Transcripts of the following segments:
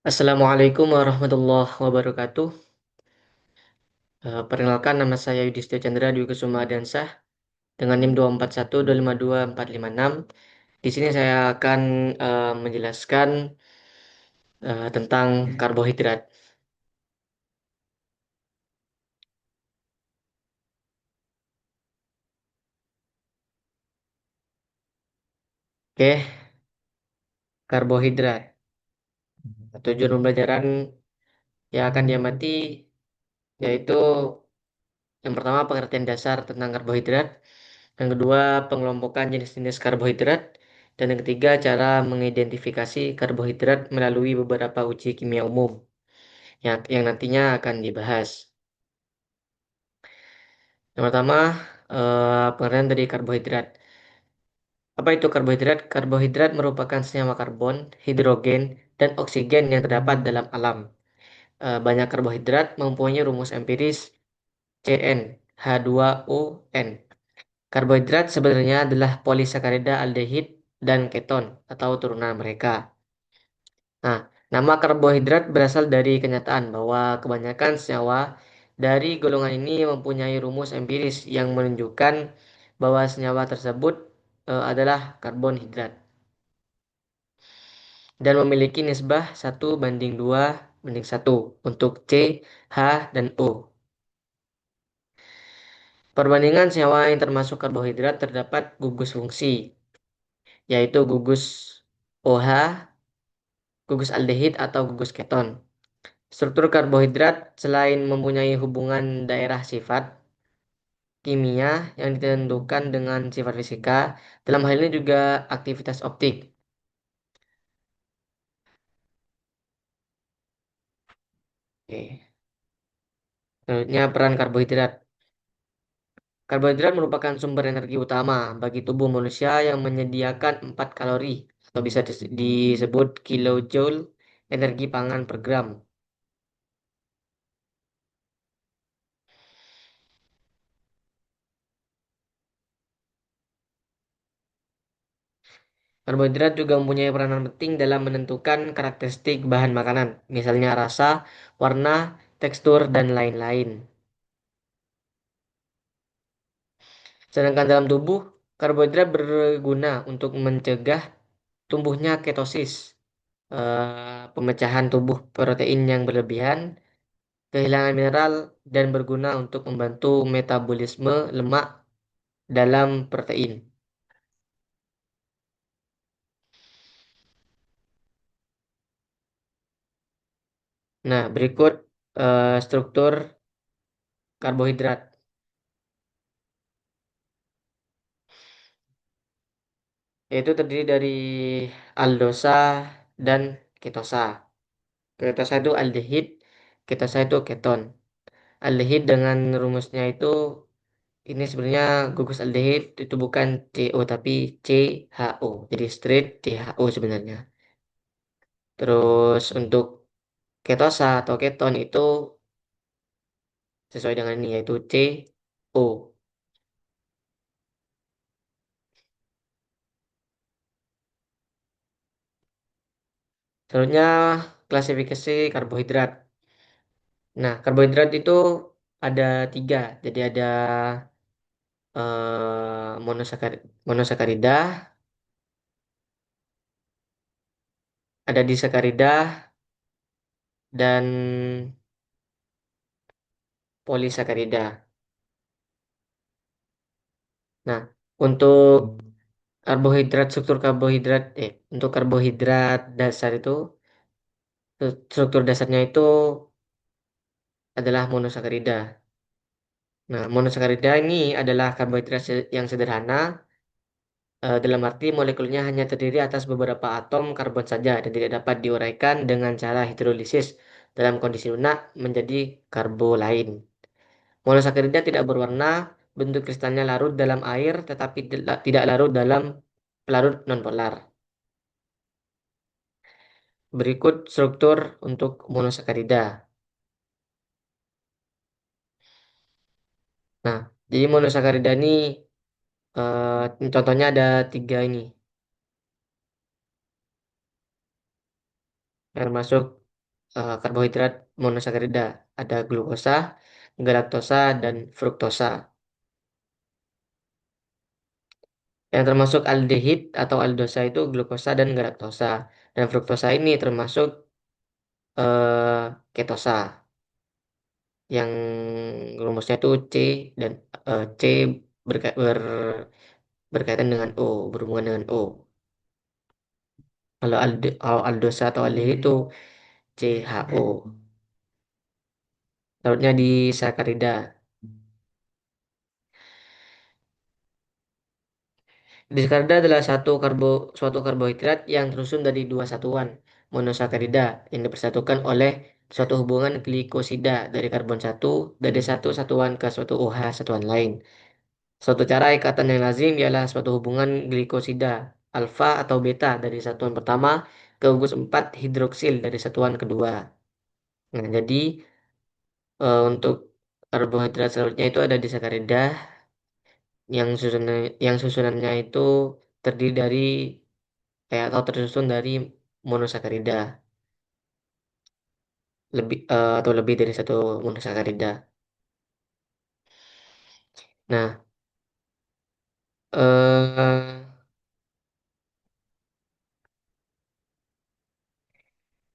Assalamualaikum warahmatullahi wabarakatuh. Perkenalkan nama saya Yudhistira Chandra Dwi Kusuma Adiansah dengan NIM 241252456. Di sini saya akan menjelaskan tentang karbohidrat. Oke, karbohidrat. Tujuan pembelajaran yang akan diamati yaitu yang pertama pengertian dasar tentang karbohidrat, yang kedua pengelompokan jenis-jenis karbohidrat, dan yang ketiga cara mengidentifikasi karbohidrat melalui beberapa uji kimia umum yang nantinya akan dibahas. Yang pertama, pengertian dari karbohidrat. Apa itu karbohidrat? Karbohidrat merupakan senyawa karbon, hidrogen, dan oksigen yang terdapat dalam alam. Banyak karbohidrat mempunyai rumus empiris CN, H2ON. Karbohidrat sebenarnya adalah polisakarida aldehid dan keton atau turunan mereka. Nah, nama karbohidrat berasal dari kenyataan bahwa kebanyakan senyawa dari golongan ini mempunyai rumus empiris yang menunjukkan bahwa senyawa tersebut adalah karbonhidrat dan memiliki nisbah 1:2:1 untuk C, H, dan O. Perbandingan senyawa yang termasuk karbohidrat terdapat gugus fungsi, yaitu gugus OH, gugus aldehid atau gugus keton. Struktur karbohidrat selain mempunyai hubungan daerah sifat kimia yang ditentukan dengan sifat fisika, dalam hal ini juga aktivitas optik. Oke. Selanjutnya peran karbohidrat. Karbohidrat merupakan sumber energi utama bagi tubuh manusia yang menyediakan 4 kalori atau bisa disebut kilojoule energi pangan per gram. Karbohidrat juga mempunyai peranan penting dalam menentukan karakteristik bahan makanan, misalnya rasa, warna, tekstur, dan lain-lain. Sedangkan dalam tubuh, karbohidrat berguna untuk mencegah tumbuhnya ketosis, pemecahan tubuh protein yang berlebihan, kehilangan mineral, dan berguna untuk membantu metabolisme lemak dalam protein. Nah, berikut struktur karbohidrat, yaitu terdiri dari aldosa dan ketosa. Ketosa itu aldehid, ketosa itu keton. Aldehid dengan rumusnya itu ini sebenarnya gugus aldehid itu bukan CO tapi CHO. Jadi straight CHO sebenarnya. Terus untuk ketosa atau keton itu sesuai dengan ini yaitu CO. Selanjutnya klasifikasi karbohidrat. Nah, karbohidrat itu ada tiga. Jadi ada monosakarida, ada disakarida, dan polisakarida. Nah, untuk struktur karbohidrat, untuk karbohidrat dasar itu, struktur dasarnya itu adalah monosakarida. Nah, monosakarida ini adalah karbohidrat yang sederhana, dalam arti molekulnya hanya terdiri atas beberapa atom karbon saja dan tidak dapat diuraikan dengan cara hidrolisis dalam kondisi lunak menjadi karbo lain. Monosakarida tidak berwarna, bentuk kristalnya larut dalam air tetapi tidak larut dalam pelarut nonpolar. Berikut struktur untuk monosakarida. Nah, jadi monosakarida ini contohnya ada tiga ini, yang masuk. karbohidrat monosakarida. Ada glukosa, galaktosa, dan fruktosa. Yang termasuk aldehid atau aldosa itu glukosa dan galaktosa. Dan fruktosa ini termasuk ketosa yang rumusnya itu C dan C berkaitan dengan O, berhubungan dengan O. Kalau aldosa atau aldehid itu CHO. Lautnya di sakarida. Disakarida adalah suatu karbohidrat yang tersusun dari dua satuan monosakarida yang dipersatukan oleh suatu hubungan glikosida dari karbon satu dari satu satuan ke suatu OH satuan lain. Suatu cara ikatan yang lazim ialah suatu hubungan glikosida alfa atau beta dari satuan pertama ke gugus 4 hidroksil dari satuan kedua. Nah, jadi untuk karbohidrat selanjutnya itu ada disakarida yang susunannya itu terdiri dari atau tersusun dari monosakarida atau lebih dari satu monosakarida. Nah, eh,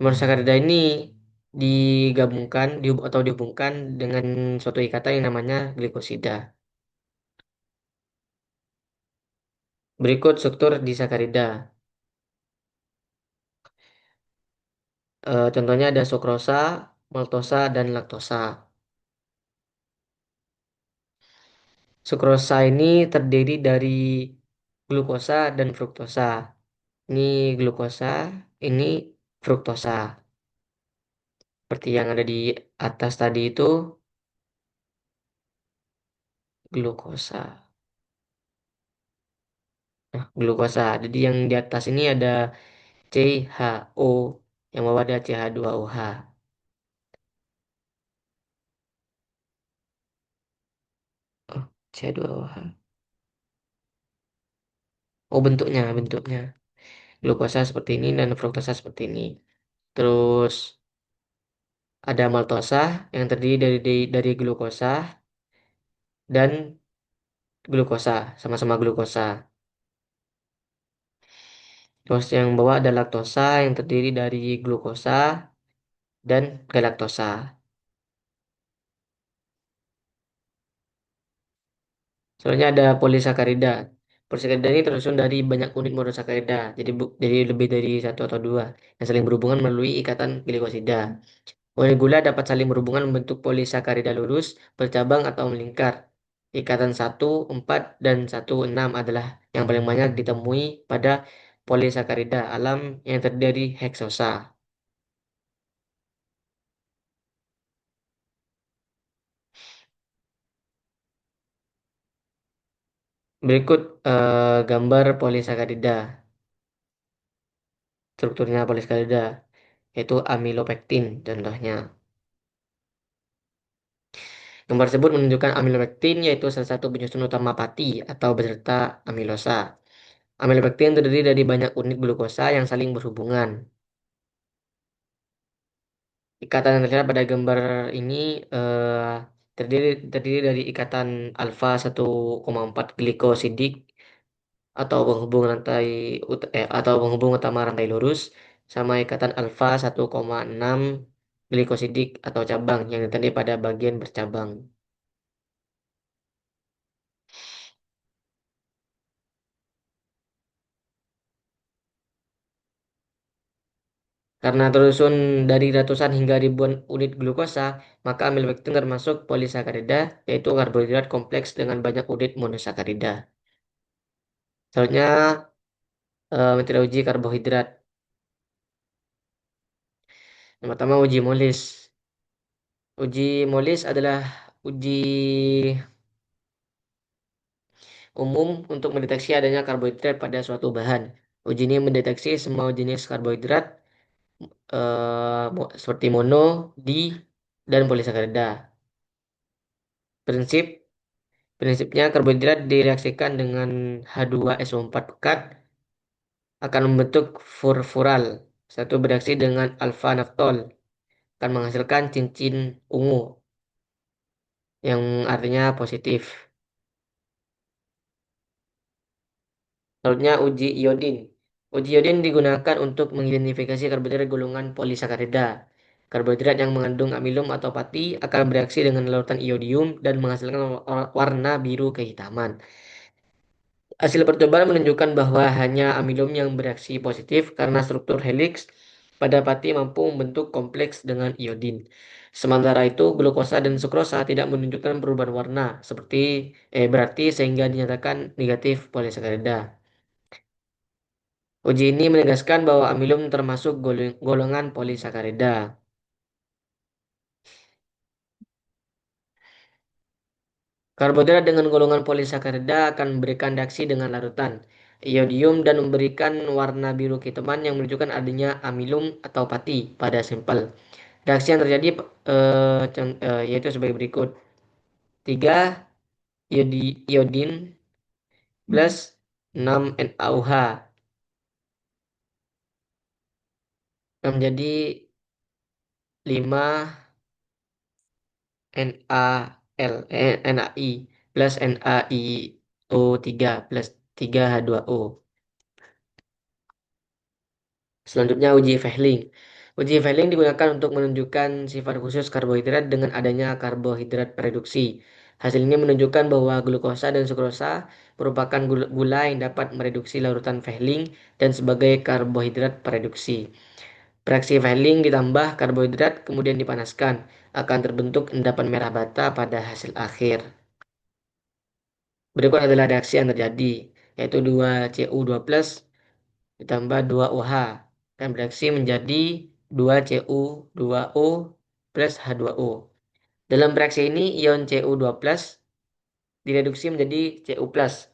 monosakarida ini atau dihubungkan dengan suatu ikatan yang namanya glikosida. Berikut struktur disakarida. Contohnya ada sukrosa, maltosa, dan laktosa. Sukrosa ini terdiri dari glukosa dan fruktosa. Ini glukosa, ini fruktosa. Seperti yang ada di atas tadi itu glukosa. Nah, glukosa. Jadi yang di atas ini ada CHO, yang bawah ada CH2OH. Oh, CH2OH. Oh, bentuknya. Glukosa seperti ini dan fruktosa seperti ini. Terus ada maltosa yang terdiri dari glukosa dan glukosa, sama-sama glukosa. Terus yang bawah ada laktosa yang terdiri dari glukosa dan galaktosa. Soalnya ada polisakarida. Polisakarida ini tersusun dari banyak unit monosakarida. Jadi lebih dari satu atau dua yang saling berhubungan melalui ikatan glikosida. Molekula dapat saling berhubungan membentuk polisakarida lurus, bercabang atau melingkar. Ikatan 1, 4, dan 1, 6 adalah yang paling banyak ditemui pada polisakarida alam yang terdiri dari heksosa. Berikut gambar polisakarida, strukturnya polisakarida, yaitu amilopektin contohnya. Gambar tersebut menunjukkan amilopektin yaitu salah satu penyusun utama pati atau beserta amilosa. Amilopektin terdiri dari banyak unit glukosa yang saling berhubungan. Ikatan yang terlihat pada gambar ini eh, terdiri dari ikatan alfa 1,4 glikosidik atau penghubung utama rantai lurus sama ikatan alfa 1,6 glikosidik atau cabang yang terjadi pada bagian bercabang. Karena tersusun dari ratusan hingga ribuan unit glukosa, maka amilopektin termasuk polisakarida, yaitu karbohidrat kompleks dengan banyak unit monosakarida. Selanjutnya, metode uji karbohidrat. Yang pertama, uji Molis. Uji Molis adalah uji umum untuk mendeteksi adanya karbohidrat pada suatu bahan. Uji ini mendeteksi semua jenis karbohidrat seperti mono, di, dan polisakarida. Prinsip Prinsipnya karbohidrat direaksikan dengan H2SO4 pekat akan membentuk furfural. Satu bereaksi dengan alfa naftol. akan menghasilkan cincin ungu yang artinya positif. Selanjutnya uji iodin. Uji iodin digunakan untuk mengidentifikasi karbohidrat golongan polisakarida. Karbohidrat yang mengandung amilum atau pati akan bereaksi dengan larutan iodium dan menghasilkan warna biru kehitaman. Hasil percobaan menunjukkan bahwa hanya amilum yang bereaksi positif karena struktur helix pada pati mampu membentuk kompleks dengan iodin. Sementara itu, glukosa dan sukrosa tidak menunjukkan perubahan warna, berarti sehingga dinyatakan negatif polisakarida. Uji ini menegaskan bahwa amilum termasuk golongan polisakarida. Karbohidrat dengan golongan polisakarida akan memberikan reaksi dengan larutan iodium dan memberikan warna biru kehitaman yang menunjukkan adanya amilum atau pati pada sampel. Reaksi yang terjadi yaitu sebagai berikut. 3 iodin plus 6 NaOH yang menjadi 5 NaI plus NaIO3 plus 3H2O. Selanjutnya uji Fehling. Uji Fehling digunakan untuk menunjukkan sifat khusus karbohidrat dengan adanya karbohidrat reduksi. Hasil ini menunjukkan bahwa glukosa dan sukrosa merupakan gula yang dapat mereduksi larutan Fehling dan sebagai karbohidrat pereduksi. Reaksi Fehling ditambah karbohidrat kemudian dipanaskan akan terbentuk endapan merah bata pada hasil akhir. Berikut adalah reaksi yang terjadi, yaitu 2Cu2+ ditambah 2OH dan bereaksi menjadi 2Cu2O plus H2O. Dalam reaksi ini, ion Cu2+ direduksi menjadi Cu+,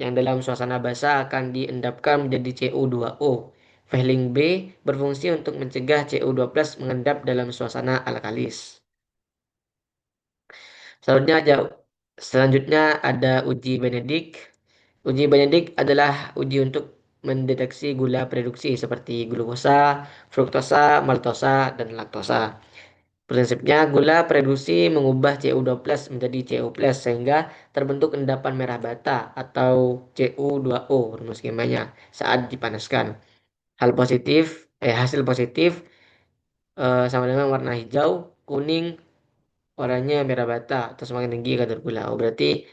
yang dalam suasana basa akan diendapkan menjadi Cu2O. Fehling B berfungsi untuk mencegah Cu2+ mengendap dalam suasana alkalis. Selanjutnya ada, selanjutnya ada uji Benedict. Uji Benedict adalah uji untuk mendeteksi gula reduksi seperti glukosa, fruktosa, maltosa, dan laktosa. Prinsipnya gula reduksi mengubah Cu2+ menjadi Cu+ sehingga terbentuk endapan merah bata atau Cu2O rumus kimia saat dipanaskan. Hasil positif sama dengan warna hijau, kuning, warnanya merah bata atau semakin tinggi kadar gula. Oh, berarti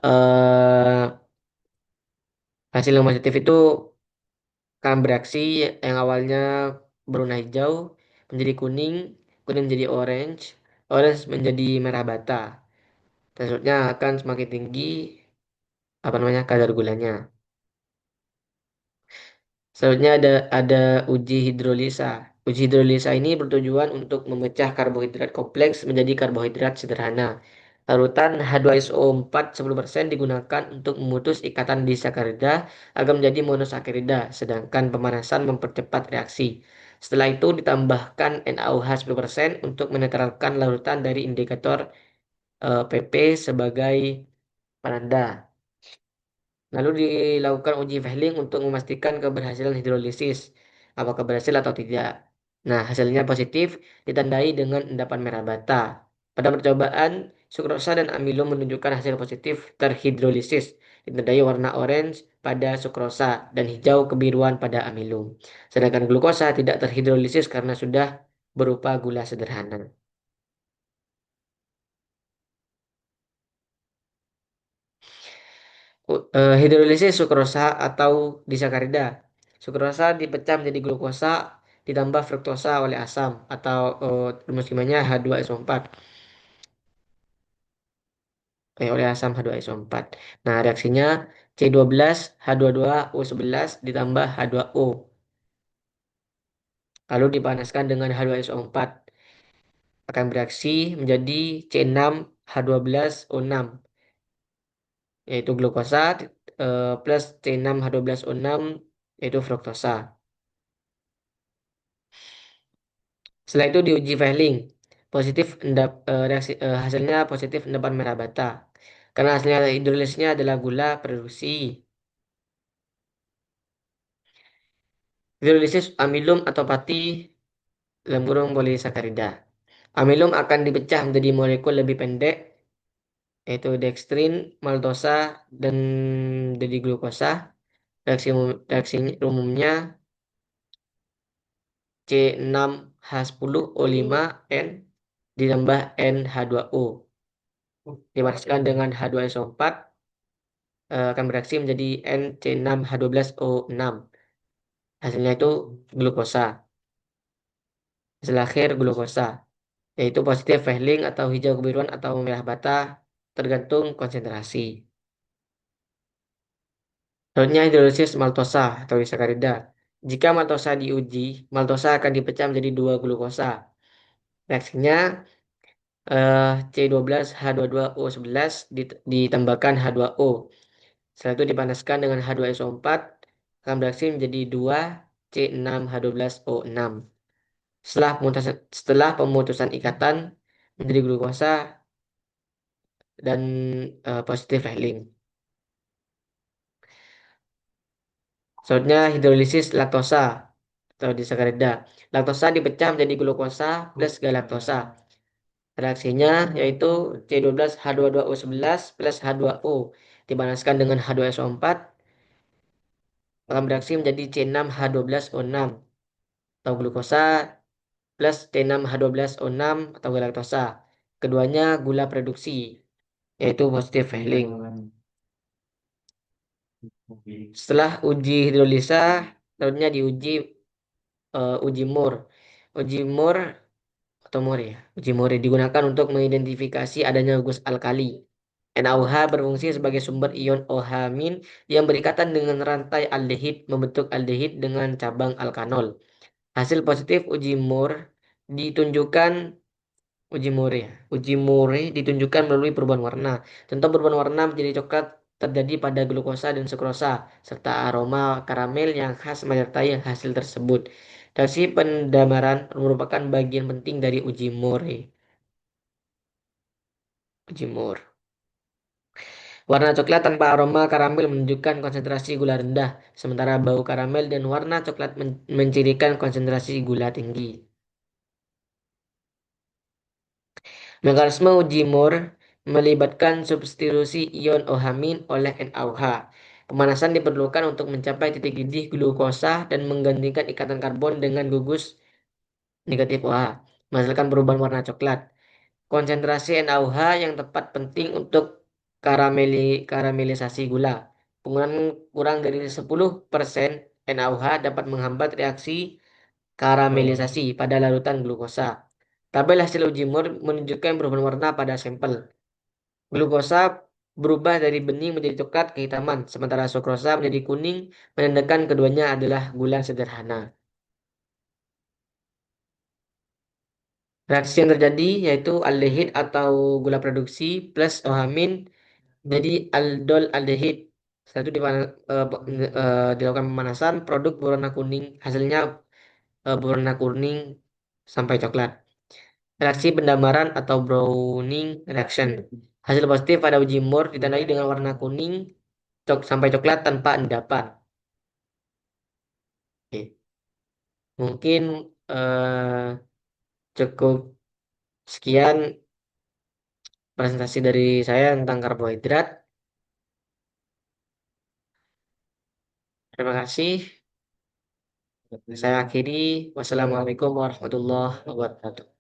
eh, hasil yang positif itu akan bereaksi yang awalnya berwarna hijau menjadi kuning, kuning menjadi orange, orange menjadi merah bata. Tentunya akan semakin tinggi kadar gulanya. Selanjutnya ada uji hidrolisa. Uji hidrolisa ini bertujuan untuk memecah karbohidrat kompleks menjadi karbohidrat sederhana. Larutan H2SO4 10% digunakan untuk memutus ikatan disakarida agar menjadi monosakarida, sedangkan pemanasan mempercepat reaksi. Setelah itu ditambahkan NaOH 10% untuk menetralkan larutan dari indikator PP sebagai penanda. Lalu dilakukan uji Fehling untuk memastikan keberhasilan hidrolisis, apakah berhasil atau tidak. Nah, hasilnya positif ditandai dengan endapan merah bata. Pada percobaan, sukrosa dan amilum menunjukkan hasil positif terhidrolisis, ditandai warna orange pada sukrosa dan hijau kebiruan pada amilum. Sedangkan glukosa tidak terhidrolisis karena sudah berupa gula sederhana. Hidrolisis sukrosa atau disakarida. Sukrosa dipecah menjadi glukosa ditambah fruktosa oleh asam atau rumus kimianya H2SO4. Oleh asam H2SO4. Nah, reaksinya C12 H22O11 ditambah H2O. Lalu dipanaskan dengan H2SO4 akan bereaksi menjadi C6 H12O6 yaitu glukosa plus C6H12O6 yaitu fruktosa. Setelah itu diuji Fehling. Hasilnya positif endapan merah bata. Karena hasilnya hidrolisnya adalah gula produksi. Hidrolisis amilum atau pati dalam kurung polisakarida. Amilum akan dipecah menjadi molekul lebih pendek, yaitu dextrin, maltosa, dan jadi glukosa. Reaksi umumnya C6H10O5N ditambah NH2O dipanaskan dengan H2SO4 akan bereaksi menjadi NC6H12O6. Hasilnya itu glukosa. Hasil akhir glukosa, yaitu positif Fehling atau hijau kebiruan atau merah bata tergantung konsentrasi. Selanjutnya hidrolisis maltosa atau disakarida. Jika maltosa diuji, maltosa akan dipecah menjadi dua glukosa. Reaksinya C12H22O11 ditambahkan H2O. Setelah itu dipanaskan dengan H2SO4 akan bereaksi menjadi 2 C6H12O6. Setelah pemutusan ikatan menjadi glukosa dan positif Fehling. Selanjutnya hidrolisis laktosa atau disakarida. Laktosa dipecah menjadi glukosa plus galaktosa. Reaksinya yaitu C12H22O11 plus H2O dipanaskan dengan H2SO4 akan bereaksi menjadi C6H12O6 atau glukosa plus C6H12O6 atau galaktosa. Keduanya gula produksi, yaitu positif Fehling. Setelah uji hidrolisa, selanjutnya diuji uji Moore. Uji Moore atau Moore ya. Uji Moore digunakan untuk mengidentifikasi adanya gugus alkali. NaOH berfungsi sebagai sumber ion OH- yang berikatan dengan rantai aldehid membentuk aldehid dengan cabang alkanol. Hasil positif uji Moore ditunjukkan Uji Muri. Uji Muri ditunjukkan melalui perubahan warna. Contoh perubahan warna menjadi coklat terjadi pada glukosa dan sukrosa, serta aroma karamel yang khas menyertai hasil tersebut. Reaksi pendamaran merupakan bagian penting dari uji Muri. Uji Muri. Warna coklat tanpa aroma karamel menunjukkan konsentrasi gula rendah, sementara bau karamel dan warna coklat mencirikan konsentrasi gula tinggi. Mekanisme uji Moore melibatkan substitusi ion OH- oleh NaOH. Pemanasan diperlukan untuk mencapai titik didih glukosa dan menggantikan ikatan karbon dengan gugus negatif OH, menghasilkan perubahan warna coklat. Konsentrasi NaOH yang tepat penting untuk karamelisasi gula. Penggunaan kurang dari 10% NaOH dapat menghambat reaksi karamelisasi pada larutan glukosa. Tabel hasil uji Moore menunjukkan perubahan warna pada sampel. Glukosa berubah dari bening menjadi coklat kehitaman, sementara sukrosa menjadi kuning, menandakan keduanya adalah gula sederhana. Reaksi yang terjadi yaitu aldehid atau gula produksi plus OH- jadi aldol aldehid. Setelah itu dilakukan pemanasan, produk berwarna kuning, hasilnya berwarna kuning sampai coklat. Reaksi pendamaran atau browning reaction. Hasil positif pada uji Moore ditandai dengan warna kuning sampai coklat tanpa endapan. Oke. Mungkin cukup sekian presentasi dari saya tentang karbohidrat. Terima kasih. Saya akhiri. Wassalamualaikum warahmatullahi wabarakatuh.